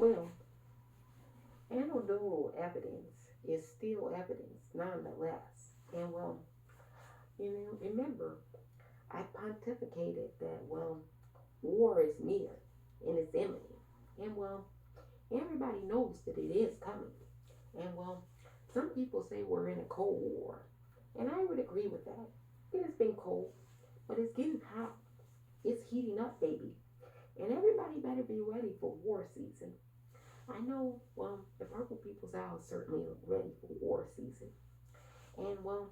Well, anecdotal evidence is still evidence nonetheless. And well, remember, I pontificated that, well, war is near and it's imminent. And well, everybody knows that it is coming. And well, some people say we're in a Cold War. And I would agree with that. It has been cold, but it's getting hot. It's heating up, baby. And everybody better be ready for war season. I know, well, the Purple People's Owl is certainly ready for war season. And well,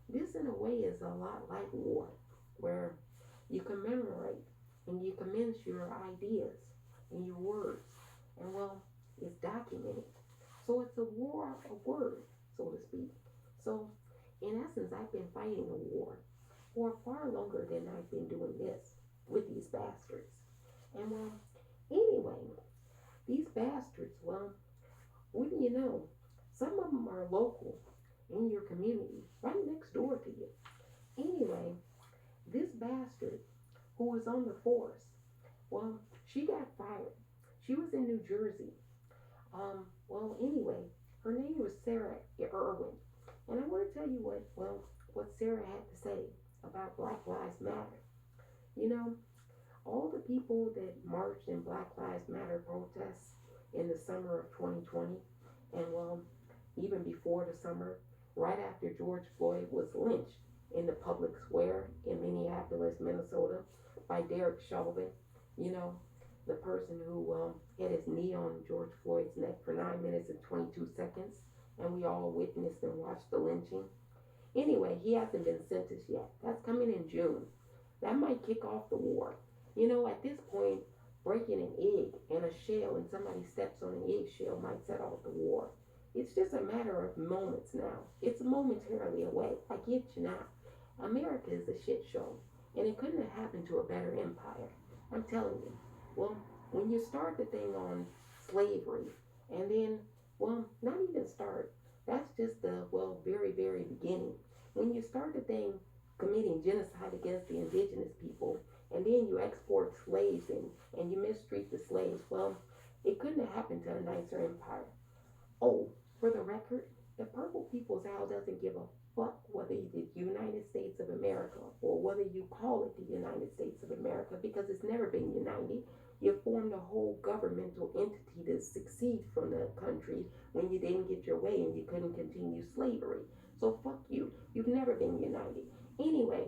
this in a way is a lot like war, where you commemorate and you commence your ideas and your words. And well, it's documented. So it's a war of words, so to speak. So in essence, I've been fighting a war for far longer than I've been doing this with these bastards. And well, anyway, these bastards, well, wouldn't you know, some of them are local in your community, right next door to you. Anyway, this bastard who was on the force, well, she got fired. She was in New Jersey. Well, anyway, her name was Sara Erwin. And I want to tell you what Sara had to say about Black Lives Matter. You know, all the people that marched in Black Lives Matter protests in the summer of 2020, and well, even before the summer, right after George Floyd was lynched in the public square in Minneapolis, Minnesota, by Derek Chauvin, you know, the person who had his knee on George Floyd's neck for 9 minutes and 22 seconds, and we all witnessed and watched the lynching. Anyway, he hasn't been sentenced yet. That's coming in June. That might kick off the war. At this point, breaking an egg and a shell and somebody steps on an eggshell might set off the war. It's just a matter of moments now. It's momentarily away. I get you now. America is a shit show, and it couldn't have happened to a better empire. I'm telling you. Well, when you start the thing on slavery, and then, well, not even start, that's just the, well, very, very beginning. When you start the thing committing genocide against the indigenous people, and then you export slaves and you mistreat the slaves, well, it couldn't have happened to a nicer empire. Oh, for the record, the Purple People's Owl doesn't give a fuck whether it's the United States of America or whether you call it the United States of America, because it's never been united. You formed a whole governmental entity to succeed from the country when you didn't get your way and you couldn't continue slavery. So fuck you. You've never been united. Anyway,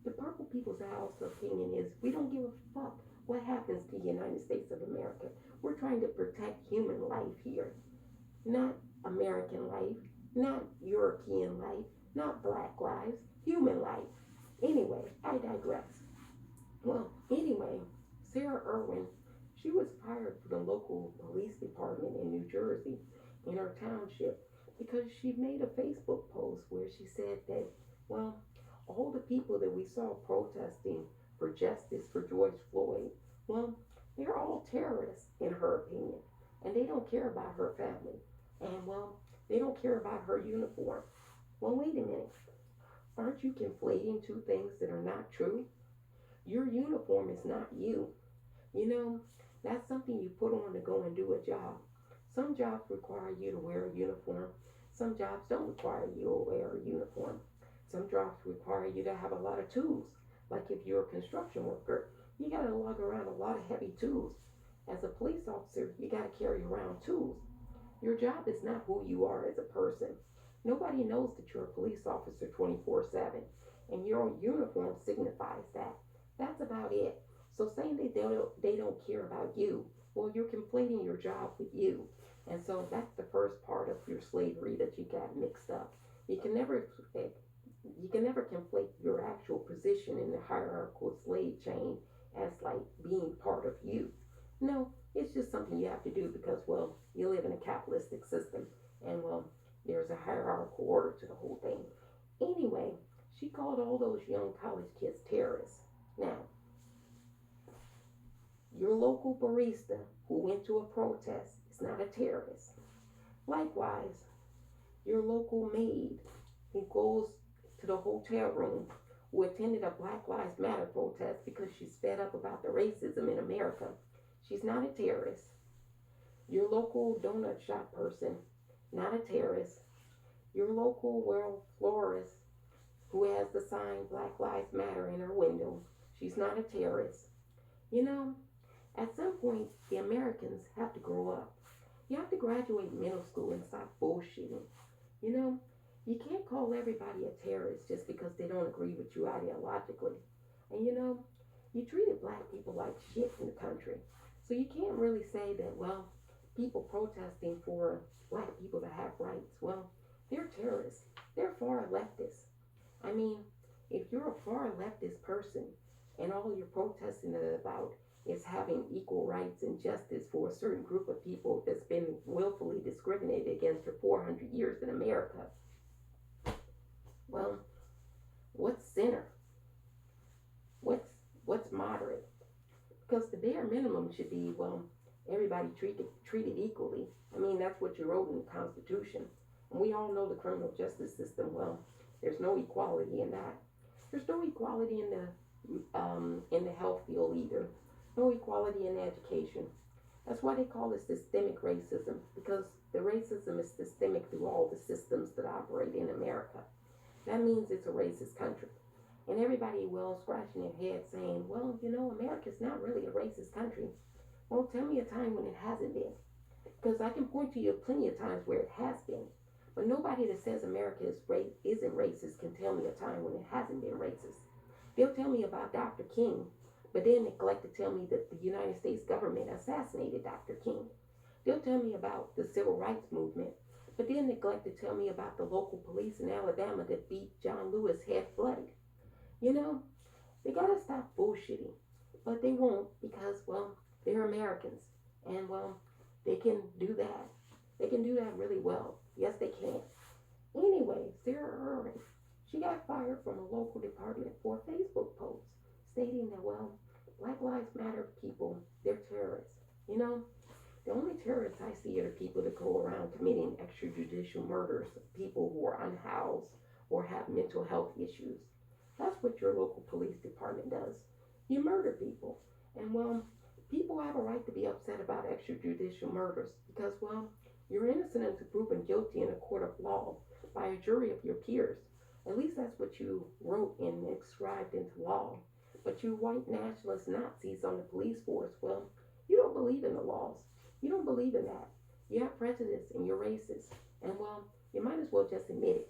the Purple People's Owl's opinion is we don't give a fuck what happens to the United States of America. We're trying to protect human life here, not American life, not European life, not black lives, human life. Anyway, I digress. Well, anyway, Sara Erwin, she was fired from the local police department in New Jersey in her township because she made a Facebook post where she said that, well, all the people that we saw protesting for justice for George Floyd, well, they're all terrorists in her opinion, and they don't care about her family, and well, they don't care about her uniform. Well, wait a minute. Aren't you conflating two things that are not true? Your uniform is not you. You know, that's something you put on to go and do a job. Some jobs require you to wear a uniform. Some jobs don't require you to wear a uniform. Some jobs require you to have a lot of tools. Like if you're a construction worker, you got to lug around a lot of heavy tools. As a police officer, you got to carry around tools. Your job is not who you are as a person. Nobody knows that you're a police officer 24/7, and your uniform signifies that. That's about it. So saying that they don't care about you, well, you're conflating your job with you. And so that's the first part of your slavery that you got mixed up. You can never you can never conflate your actual position in the hierarchical slave chain as like being part of you. No, it's just something you have to do because, well, you live in a capitalistic system, and well, there's a hierarchical order to the whole thing. Anyway, she called all those young college kids terrorists. Now, your local barista who went to a protest is not a terrorist. Likewise, your local maid who goes to the hotel room who attended a Black Lives Matter protest because she's fed up about the racism in America, she's not a terrorist. Your local donut shop person, not a terrorist. Your local world florist who has the sign Black Lives Matter in her window, she's not a terrorist. You know, at some point, the Americans have to grow up. You have to graduate middle school and stop bullshitting. You know, you can't call everybody a terrorist just because they don't agree with you ideologically. And you know, you treated black people like shit in the country. So you can't really say that, well, people protesting for black people to have rights, well, they're terrorists. They're far leftists. I mean, if you're a far leftist person and all you're protesting about is having equal rights and justice for a certain group of people that's been willfully discriminated against for 400 years in America, well, what's center? What's what's moderate? Because the bare minimum should be, well, everybody treated equally. I mean, that's what you wrote in the Constitution. And we all know the criminal justice system. Well, there's no equality in that. There's no equality in the health field either. No equality in education. That's why they call it systemic racism, because the racism is systemic through all the systems that operate in America. That means it's a racist country. And everybody, well, scratching their head saying, well, you know, America's not really a racist country. Well, tell me a time when it hasn't been. Because I can point to you plenty of times where it has been. But nobody that says America isn't racist can tell me a time when it hasn't been racist. They'll tell me about Dr. King, but then neglect to tell me that the United States government assassinated Dr. King. They'll tell me about the civil rights movement, but then neglect to tell me about the local police in Alabama that beat John Lewis half bloody. You know, they gotta stop bullshitting, but they won't because, well, they're Americans, and well, they can do that. They can do that really well. Yes, they can. Anyway, Sarah Erwin, she got fired from a local department for a Facebook post stating that, well, Black Lives Matter people, they're terrorists. You know, the only terrorists I see are the people that go around committing extrajudicial murders of people who are unhoused or have mental health issues. That's what your local police department does. You murder people. And well, people have a right to be upset about extrajudicial murders because, well, you're innocent until proven guilty in a court of law by a jury of your peers. At least that's what you wrote and inscribed into law. But you white nationalist Nazis on the police force, well, you don't believe in the laws. You don't believe in that. You have prejudice and you're racist. And well, you might as well just admit it.